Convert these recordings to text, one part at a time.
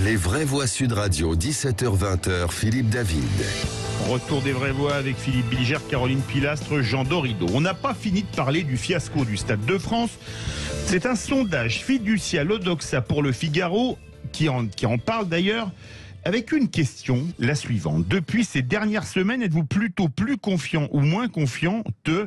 Les vraies voix Sud Radio, 17h-20h, Philippe David. Retour des vraies voix avec Philippe Bilger, Caroline Pilastre, Jean Dorido. On n'a pas fini de parler du fiasco du Stade de France. C'est un sondage Fiducia Odoxa pour le Figaro qui en parle d'ailleurs, avec une question, la suivante. Depuis ces dernières semaines, êtes-vous plutôt plus confiant ou moins confiant,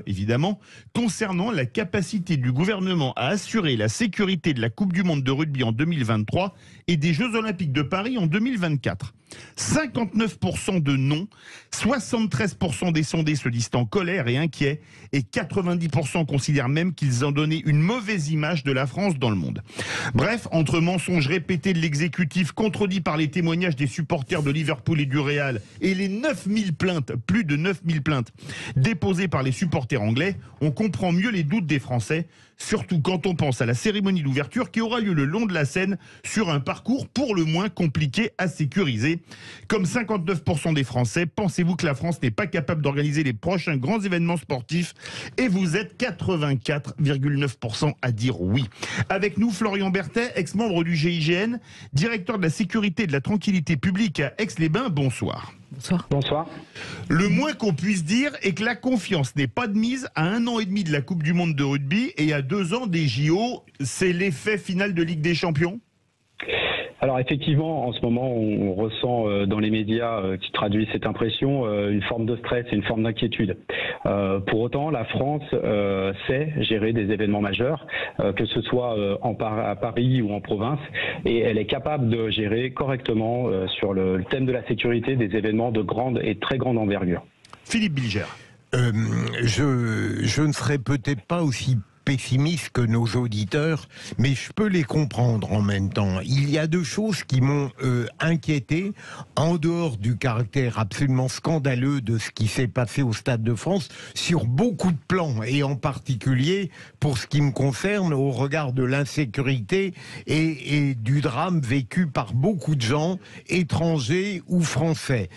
évidemment, concernant la capacité du gouvernement à assurer la sécurité de la Coupe du Monde de rugby en 2023 et des Jeux Olympiques de Paris en 2024 ? 59% de non, 73% des sondés se disent en colère et inquiets, et 90% considèrent même qu'ils ont donné une mauvaise image de la France dans le monde. Bref, entre mensonges répétés de l'exécutif, contredits par les témoignages des supporters de Liverpool et du Real, et les 9000 plaintes, plus de 9000 plaintes, déposées par les supporters anglais, on comprend mieux les doutes des Français, surtout quand on pense à la cérémonie d'ouverture qui aura lieu le long de la Seine sur un parcours pour le moins compliqué à sécuriser. Comme 59% des Français, pensez-vous que la France n'est pas capable d'organiser les prochains grands événements sportifs? Et vous êtes 84,9% à dire oui. Avec nous, Florian Berthet, ex-membre du GIGN, directeur de la sécurité et de la tranquillité publique à Aix-les-Bains. Bonsoir. Bonsoir. Bonsoir. Le moins qu'on puisse dire est que la confiance n'est pas de mise à 1 an et demi de la Coupe du Monde de rugby et à 2 ans des JO. C'est l'effet final de Ligue des Champions? Alors effectivement, en ce moment, on ressent dans les médias qui traduisent cette impression une forme de stress et une forme d'inquiétude. Pour autant, la France sait gérer des événements majeurs, que ce soit à Paris ou en province, et elle est capable de gérer correctement sur le thème de la sécurité des événements de grande et très grande envergure. Philippe Bilger. Je ne serais peut-être pas aussi pessimiste que nos auditeurs, mais je peux les comprendre en même temps. Il y a deux choses qui m'ont inquiété, en dehors du caractère absolument scandaleux de ce qui s'est passé au Stade de France, sur beaucoup de plans, et en particulier pour ce qui me concerne au regard de l'insécurité et du drame vécu par beaucoup de gens, étrangers ou français.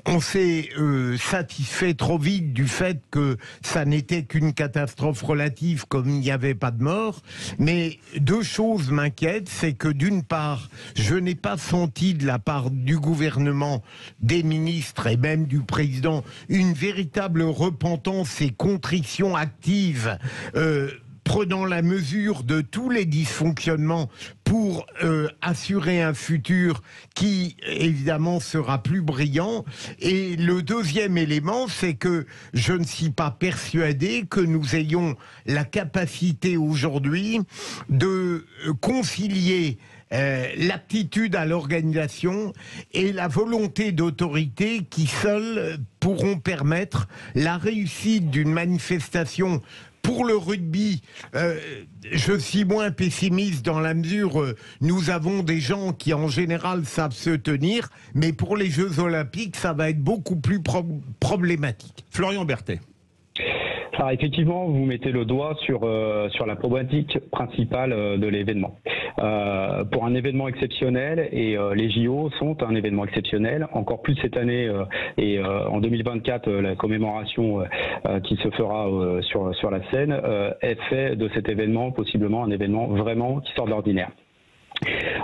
On s'est satisfait trop vite du fait que ça n'était qu'une catastrophe relative, comme il n'y avait pas de mort. Mais deux choses m'inquiètent, c'est que d'une part, je n'ai pas senti de la part du gouvernement, des ministres et même du président une véritable repentance et contrition active, prenant la mesure de tous les dysfonctionnements pour assurer un futur qui, évidemment, sera plus brillant. Et le deuxième élément, c'est que je ne suis pas persuadé que nous ayons la capacité aujourd'hui de concilier l'aptitude à l'organisation et la volonté d'autorité qui seuls pourront permettre la réussite d'une manifestation. Pour le rugby, je suis moins pessimiste dans la mesure où nous avons des gens qui en général savent se tenir, mais pour les Jeux Olympiques, ça va être beaucoup plus problématique. Florian Berthet. Alors effectivement, vous mettez le doigt sur la problématique principale de l'événement. Pour un événement exceptionnel, et les JO sont un événement exceptionnel, encore plus cette année et en 2024, la commémoration qui se fera sur la scène est fait de cet événement possiblement un événement vraiment qui sort de l'ordinaire.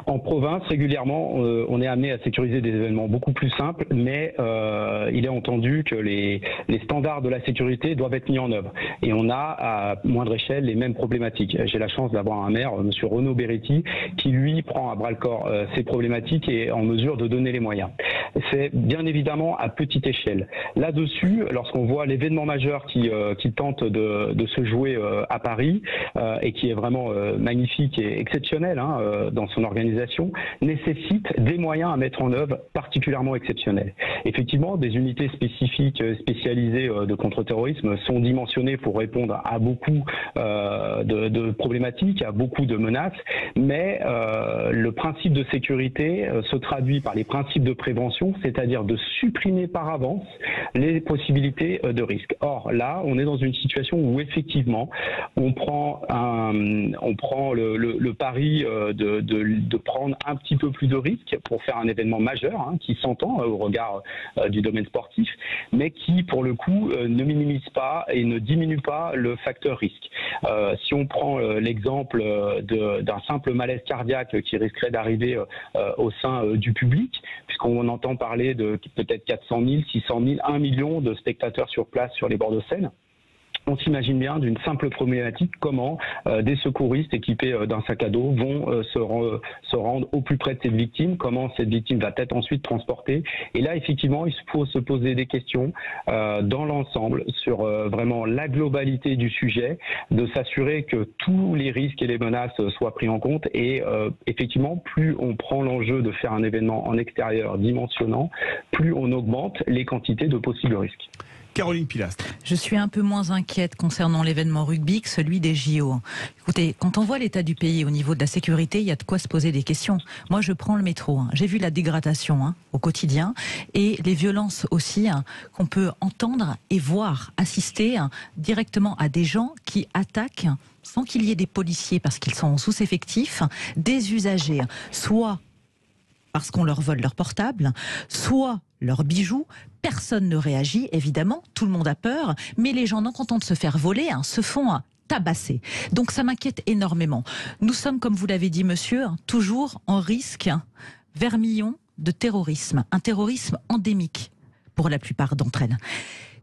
En province, régulièrement, on est amené à sécuriser des événements beaucoup plus simples, mais il est entendu que les standards de la sécurité doivent être mis en œuvre. Et on a, à moindre échelle, les mêmes problématiques. J'ai la chance d'avoir un maire, M. Renaud Beretti, qui, lui, prend à bras-le-corps ces problématiques et est en mesure de donner les moyens. C'est bien évidemment à petite échelle. Là-dessus, lorsqu'on voit l'événement majeur qui tente de se jouer à Paris, et qui est vraiment magnifique et exceptionnel dans son organisation, nécessite des moyens à mettre en œuvre particulièrement exceptionnels. Effectivement, des unités spécifiques spécialisées de contre-terrorisme sont dimensionnées pour répondre à beaucoup de problématiques, à beaucoup de menaces, mais le principe de sécurité se traduit par les principes de prévention, c'est-à-dire de supprimer par avance les possibilités de risque. Or là, on est dans une situation où effectivement, on prend le pari de prendre un petit peu plus de risques pour faire un événement majeur, hein, qui s'entend au regard du domaine sportif, mais qui pour le coup ne minimise pas et ne diminue pas le facteur risque. Si on prend l'exemple d'un simple malaise cardiaque qui risquerait d'arriver au sein du public, puisqu'on entend parler de peut-être 400 000, 600 000, 1 million de spectateurs sur place sur les bords de Seine. On s'imagine bien d'une simple problématique comment des secouristes équipés d'un sac à dos vont se rendre au plus près de cette victime, comment cette victime va être ensuite transportée. Et là, effectivement, il faut se poser des questions dans l'ensemble sur vraiment la globalité du sujet, de s'assurer que tous les risques et les menaces soient pris en compte. Et effectivement, plus on prend l'enjeu de faire un événement en extérieur dimensionnant, plus on augmente les quantités de possibles risques. Caroline Pilastre. Je suis un peu moins inquiète concernant l'événement rugby que celui des JO. Écoutez, quand on voit l'état du pays au niveau de la sécurité, il y a de quoi se poser des questions. Moi, je prends le métro. J'ai vu la dégradation au quotidien et les violences aussi qu'on peut entendre et voir, assister directement à des gens qui attaquent sans qu'il y ait des policiers parce qu'ils sont en sous-effectif, des usagers, soit parce qu'on leur vole leur portable, soit leurs bijoux. Personne ne réagit, évidemment, tout le monde a peur, mais les gens, non contents de se faire voler, se font tabasser. Donc ça m'inquiète énormément. Nous sommes, comme vous l'avez dit, monsieur, toujours en risque vermillon de terrorisme, un terrorisme endémique pour la plupart d'entre elles.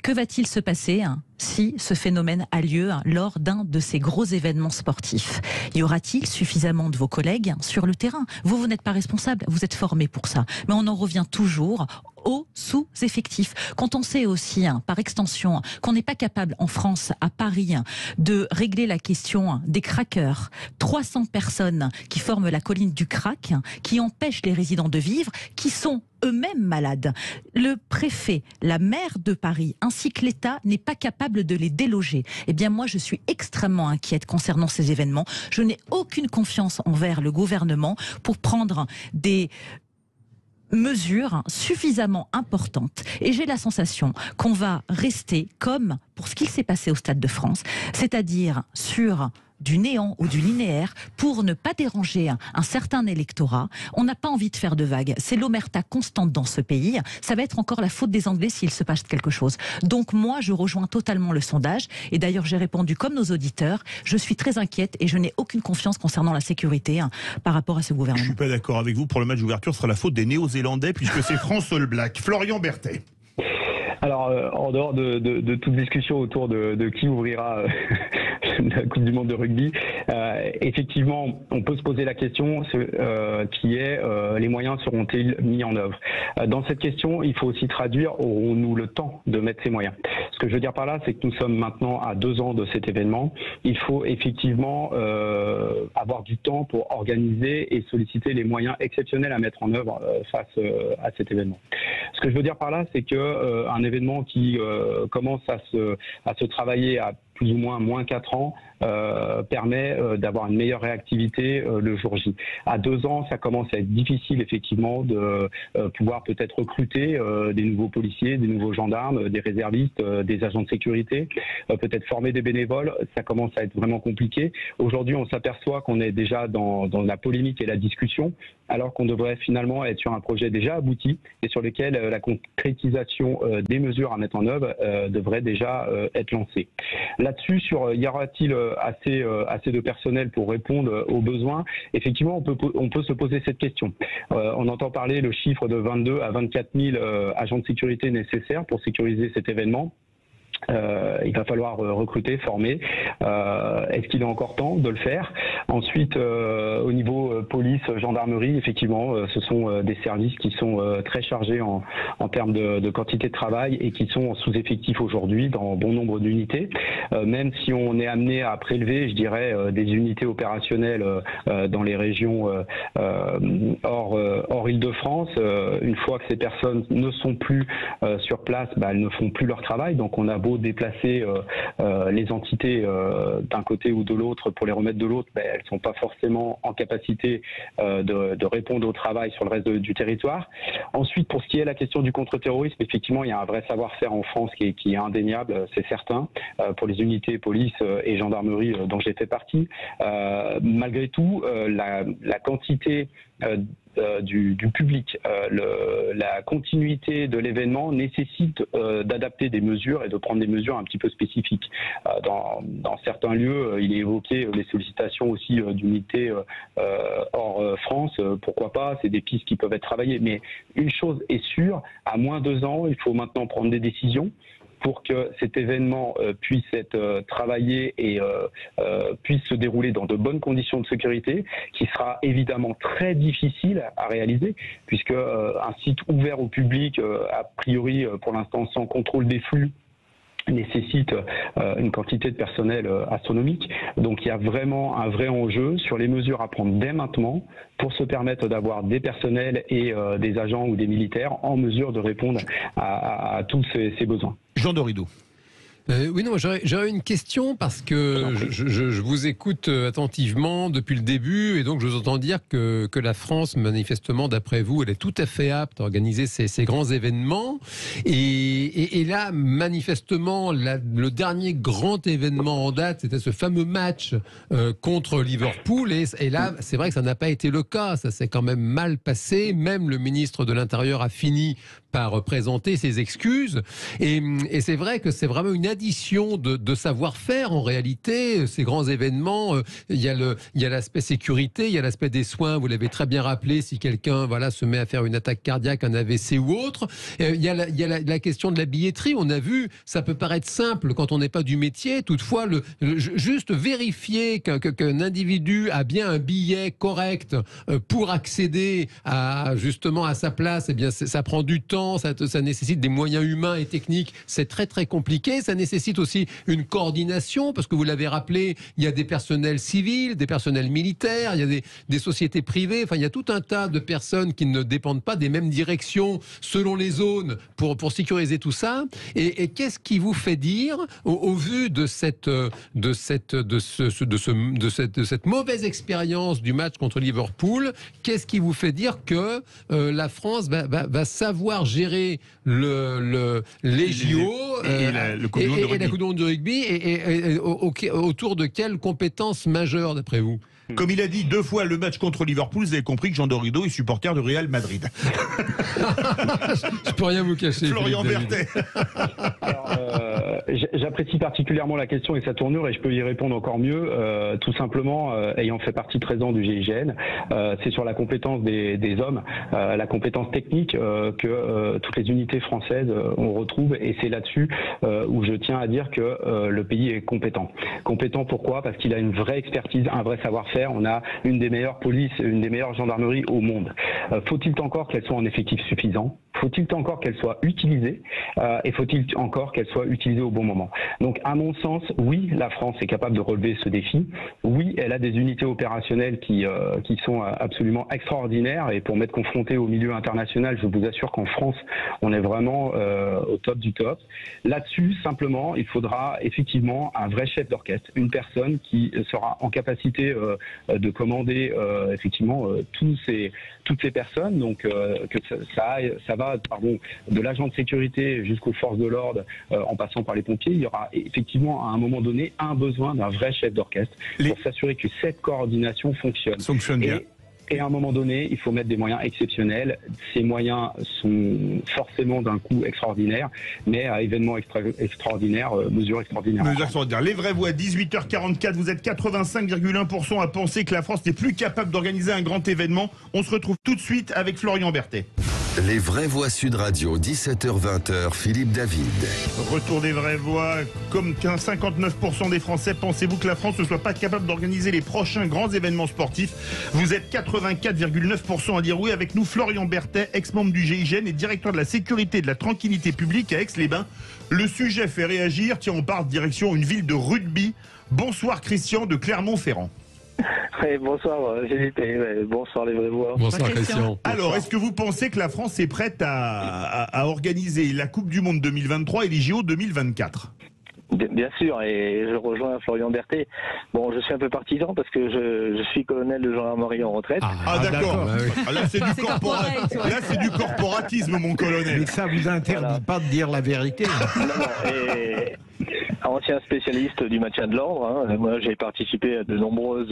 Que va-t-il se passer si ce phénomène a lieu lors d'un de ces gros événements sportifs? Y aura-t-il suffisamment de vos collègues sur le terrain? Vous n'êtes pas responsable, vous êtes formé pour ça. Mais on en revient toujours aux sous-effectifs. Quand on sait aussi, par extension, qu'on n'est pas capable en France, à Paris, de régler la question des craqueurs, 300 personnes qui forment la colline du crack, qui empêchent les résidents de vivre, qui sont eux-mêmes malades. Le préfet, la maire de Paris, ainsi que l'État n'est pas capable de les déloger. Eh bien moi, je suis extrêmement inquiète concernant ces événements. Je n'ai aucune confiance envers le gouvernement pour prendre des mesures suffisamment importantes. Et j'ai la sensation qu'on va rester comme pour ce qu'il s'est passé au Stade de France, c'est-à-dire sur du néant ou du linéaire pour ne pas déranger un certain électorat. On n'a pas envie de faire de vagues. C'est l'omerta constante dans ce pays. Ça va être encore la faute des Anglais s'il se passe quelque chose. Donc moi, je rejoins totalement le sondage. Et d'ailleurs, j'ai répondu comme nos auditeurs. Je suis très inquiète et je n'ai aucune confiance concernant la sécurité par rapport à ce gouvernement. Je ne suis pas d'accord avec vous. Pour le match d'ouverture, ce sera la faute des Néo-Zélandais puisque c'est France All Black. Florian Berthet. Alors, en dehors de toute discussion autour de qui ouvrira la Coupe du Monde de rugby, effectivement, on peut se poser la question qui est les moyens seront-ils mis en œuvre? Dans cette question, il faut aussi traduire, aurons-nous le temps de mettre ces moyens? Ce que je veux dire par là, c'est que nous sommes maintenant à 2 ans de cet événement. Il faut effectivement avoir du temps pour organiser et solliciter les moyens exceptionnels à mettre en œuvre face à cet événement. Ce que je veux dire par là, c'est que un événement qui commence à se travailler à plus ou moins 4 ans, permet d'avoir une meilleure réactivité le jour J. À 2 ans, ça commence à être difficile effectivement de pouvoir peut-être recruter des nouveaux policiers, des nouveaux gendarmes, des réservistes, des agents de sécurité, peut-être former des bénévoles. Ça commence à être vraiment compliqué. Aujourd'hui, on s'aperçoit qu'on est déjà dans la polémique et la discussion, alors qu'on devrait finalement être sur un projet déjà abouti et sur lequel la concrétisation des mesures à mettre en œuvre devrait déjà être lancée. Là-dessus, y aura-t-il assez de personnel pour répondre aux besoins? Effectivement, on peut se poser cette question. On entend parler le chiffre de 22 à 24 000 agents de sécurité nécessaires pour sécuriser cet événement. Il va falloir recruter, former. Est-ce qu'il est encore temps de le faire? Ensuite, au niveau police, gendarmerie, effectivement, ce sont des services qui sont très chargés en termes de quantité de travail et qui sont en sous-effectif aujourd'hui dans bon nombre d'unités. Même si on est amené à prélever, je dirais, des unités opérationnelles dans les régions hors en Île-de-France, une fois que ces personnes ne sont plus sur place, elles ne font plus leur travail. Donc on a beau déplacer les entités d'un côté ou de l'autre pour les remettre de l'autre, elles ne sont pas forcément en capacité de répondre au travail sur le reste du territoire. Ensuite, pour ce qui est la question du contre-terrorisme, effectivement, il y a un vrai savoir-faire en France qui est indéniable, c'est certain, pour les unités police et gendarmerie dont j'ai fait partie. Malgré tout, la quantité du public, la continuité de l'événement nécessite d'adapter des mesures et de prendre des mesures un petit peu spécifiques. Dans certains lieux, il est évoqué les sollicitations aussi d'unités hors France. Pourquoi pas, c'est des pistes qui peuvent être travaillées. Mais une chose est sûre, à moins 2 ans, il faut maintenant prendre des décisions pour que cet événement puisse être travaillé et puisse se dérouler dans de bonnes conditions de sécurité, qui sera évidemment très difficile à réaliser, puisque un site ouvert au public, a priori pour l'instant sans contrôle des flux, nécessite une quantité de personnel astronomique. Donc il y a vraiment un vrai enjeu sur les mesures à prendre dès maintenant pour se permettre d'avoir des personnels et des agents ou des militaires en mesure de répondre à tous ces besoins. Jean Dorido. Oui, non, j'aurais une question parce que je vous écoute attentivement depuis le début et donc je vous entends dire que la France, manifestement, d'après vous, elle est tout à fait apte à organiser ces grands événements. Et là, manifestement, le dernier grand événement en date, c'était ce fameux match contre Liverpool. Et là, c'est vrai que ça n'a pas été le cas. Ça s'est quand même mal passé. Même le ministre de l'Intérieur a fini par présenter ses excuses. Et c'est vrai que c'est vraiment une addition de savoir-faire en réalité. Ces grands événements, il y a l'aspect sécurité, il y a l'aspect des soins, vous l'avez très bien rappelé, si quelqu'un se met à faire une attaque cardiaque, un AVC ou autre. Il y a la question de la billetterie, on a vu, ça peut paraître simple quand on n'est pas du métier, toutefois, juste vérifier qu'un individu a bien un billet correct pour accéder justement à sa place, eh bien ça prend du temps, ça nécessite des moyens humains et techniques, c'est très très compliqué, ça nécessite aussi une coordination, parce que vous l'avez rappelé, il y a des personnels civils, des personnels militaires, il y a des sociétés privées, enfin il y a tout un tas de personnes qui ne dépendent pas des mêmes directions selon les zones pour sécuriser tout ça. Et qu'est-ce qui vous fait dire, au vu de cette mauvaise expérience du match contre Liverpool, qu'est-ce qui vous fait dire que la France va savoir gérer les JO et la Coupe du Monde de rugby et autour de quelles compétences majeures d'après vous? Comme il a dit 2 fois le match contre Liverpool, vous avez compris que Jean Dorido est supporter de Real Madrid. Je peux rien vous cacher. Florian Berthet. J'apprécie particulièrement la question et sa tournure et je peux y répondre encore mieux. Tout simplement, ayant fait partie 13 ans du GIGN, c'est sur la compétence des hommes, la compétence technique que toutes les unités françaises on retrouve, et c'est là-dessus où je tiens à dire que le pays est compétent. Compétent pourquoi? Parce qu'il a une vraie expertise, un vrai savoir-faire. On a une des meilleures polices, une des meilleures gendarmeries au monde. Faut-il encore qu'elles soient en effectif suffisant? Faut-il encore qu'elles soient utilisées et faut-il encore qu'elles soient utilisées au bon moment? Donc, à mon sens, oui, la France est capable de relever ce défi. Oui, elle a des unités opérationnelles qui sont absolument extraordinaires. Et pour m'être confronté au milieu international, je vous assure qu'en France, on est vraiment au top du top. Là-dessus, simplement, il faudra effectivement un vrai chef d'orchestre, une personne qui sera en capacité de commander effectivement toutes ces personnes. Donc, que ça va de l'agent de sécurité jusqu'aux forces de l'ordre, en passant par les pompiers, il y aura effectivement à un moment donné un besoin d'un vrai chef d'orchestre pour s'assurer que cette coordination fonctionne bien. Et à un moment donné, il faut mettre des moyens exceptionnels. Ces moyens sont forcément d'un coût extraordinaire, mais à événements extraordinaires, mesures extraordinaires. Les vraies voix, 18h44, vous êtes 85,1% à penser que la France n'est plus capable d'organiser un grand événement. On se retrouve tout de suite avec Florian Berthet. Les vraies voix Sud Radio, 17h-20h, Philippe David. Retour des vraies voix, comme 59% des Français, pensez-vous que la France ne soit pas capable d'organiser les prochains grands événements sportifs? Vous êtes 84,9% à dire oui. Avec nous, Florian Berthet, ex-membre du GIGN et directeur de la sécurité et de la tranquillité publique à Aix-les-Bains. Le sujet fait réagir, tiens, on part direction une ville de rugby. Bonsoir Christian de Clermont-Ferrand. Ouais, bonsoir Philippe et bonsoir les vrais voix. Bonsoir Christian. Christian. Alors, est-ce que vous pensez que la France est prête à organiser la Coupe du Monde 2023 et les JO 2024 ? Bien sûr, et je rejoins Florian Berthet. Bon, je suis un peu partisan parce que je suis colonel de gendarmerie en retraite. Ah, d'accord. bah oui. Ah, là, c'est du C'est corporate, ouais. Là, c'est du corporatisme, mon colonel. Mais ça vous interdit Voilà. pas de dire la vérité. Non, et ancien spécialiste du maintien de l'ordre, hein. Moi j'ai participé à de nombreuses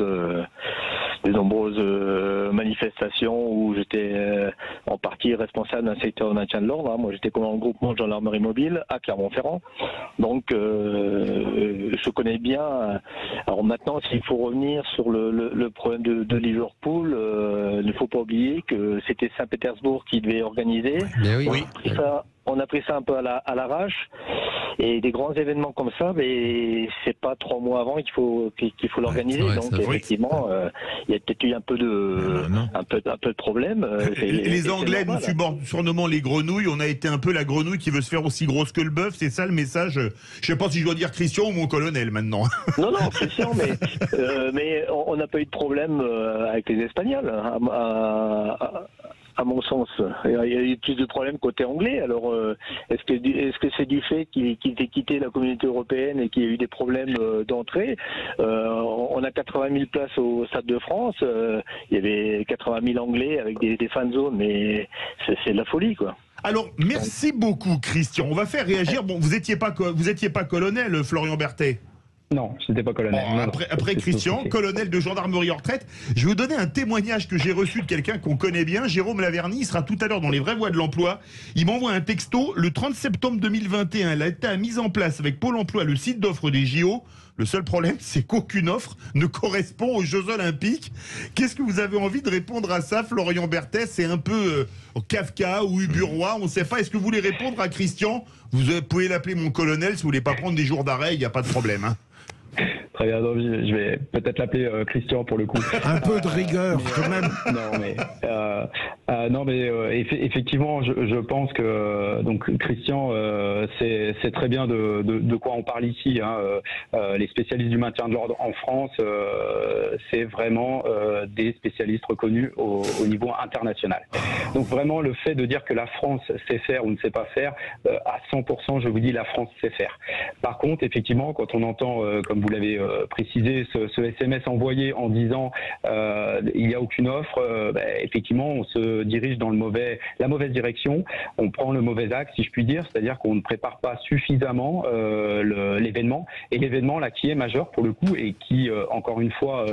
manifestations où j'étais en partie responsable d'un secteur de maintien de l'ordre, hein. Moi j'étais commandant de groupement de gendarmerie mobile à Clermont-Ferrand, donc je connais bien. Alors maintenant, s'il faut revenir sur le problème de Liverpool, il ne faut pas oublier que c'était Saint-Pétersbourg qui devait organiser. Mais oui. On a pris ça un peu à l'arrache, et des grands événements comme ça, mais c'est pas 3 mois avant qu'il faut l'organiser. Ouais, Donc ça, effectivement, il y a peut-être eu un peu de problème. Les Anglais, nous surnommant les grenouilles, on a été un peu la grenouille qui veut se faire aussi grosse que le bœuf, c'est ça le message? Je sais pas si je dois dire Christian ou mon colonel maintenant. Non, Christian, mais on n'a pas eu de problème avec les Espagnols, à mon sens. Il y a eu plus de problèmes côté anglais. Alors, est-ce que c'est du fait qu'ils aient quitté la communauté européenne et qu'il y a eu des problèmes d'entrée? On a 80 000 places au Stade de France. Il y avait 80 000 Anglais avec des fan zones, mais c'est de la folie, quoi. Alors, merci beaucoup, Christian. On va faire réagir. Bon, vous étiez pas colonel, Florian Berthet. Non, je n'étais pas colonel. Bon, Non, après c'est Christian, tout. colonel de gendarmerie en retraite, je vais vous donner un témoignage que j'ai reçu de quelqu'un qu'on connaît bien, Jérôme Laverny. Il sera tout à l'heure dans les vraies voies de l'emploi. Il m'envoie un texto le 30 septembre 2021. L'État a mis en place avec Pôle emploi le site d'offres des JO. Le seul problème, c'est qu'aucune offre ne correspond aux Jeux Olympiques. Qu'est-ce que vous avez envie de répondre à ça, Florian Berthet? C'est un peu Kafka ou Uburois, on ne sait pas. Est-ce que vous voulez répondre à Christian? Vous pouvez l'appeler mon colonel si vous voulez pas prendre des jours d'arrêt, il n'y a pas de problème, hein. Très bien, donc je vais peut-être l'appeler Christian pour le coup. Un peu de rigueur, quand même. Non, mais effectivement, je pense que donc Christian, c'est très bien de quoi on parle ici, hein. Les spécialistes du maintien de l'ordre en France, c'est vraiment des spécialistes reconnus au niveau international. Donc vraiment, le fait de dire que la France sait faire ou ne sait pas faire, à 100%, je vous dis, la France sait faire. Par contre, effectivement, quand on entend, comme vous l'avez précisé, ce SMS envoyé en disant il n'y a aucune offre, effectivement, on se dirige dans la mauvaise direction, on prend le mauvais axe, si je puis dire, c'est-à-dire qu'on ne prépare pas suffisamment l'événement, et l'événement là qui est majeur pour le coup et qui, encore une fois,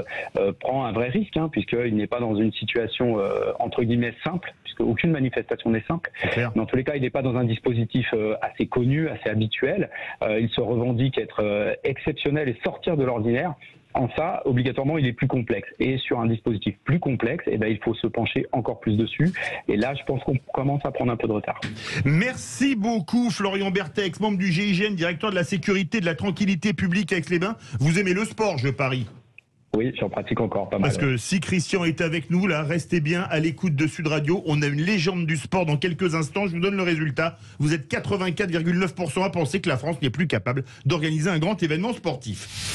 prend un vrai risque, hein, puisqu'il n'est pas dans une situation entre guillemets simple, puisque aucune manifestation n'est simple. Mais en tous les cas, il n'est pas dans un dispositif assez connu, assez habituel. Il se revendique être exceptionnel et sortir de l'ordinaire. En ça, obligatoirement, il est plus complexe. Et sur un dispositif plus complexe, il faut se pencher encore plus dessus. Et là, je pense qu'on commence à prendre un peu de retard. Merci beaucoup, Florian Berthet, ex-membre du GIGN, directeur de la sécurité et de la tranquillité publique à Aix-les-Bains. Vous aimez le sport, je parie? Oui, j'en pratique encore pas mal. Parce que si Christian est avec nous, là, restez bien à l'écoute de Sud Radio. On a une légende du sport dans quelques instants. Je vous donne le résultat. Vous êtes 84,9% à penser que la France n'est plus capable d'organiser un grand événement sportif.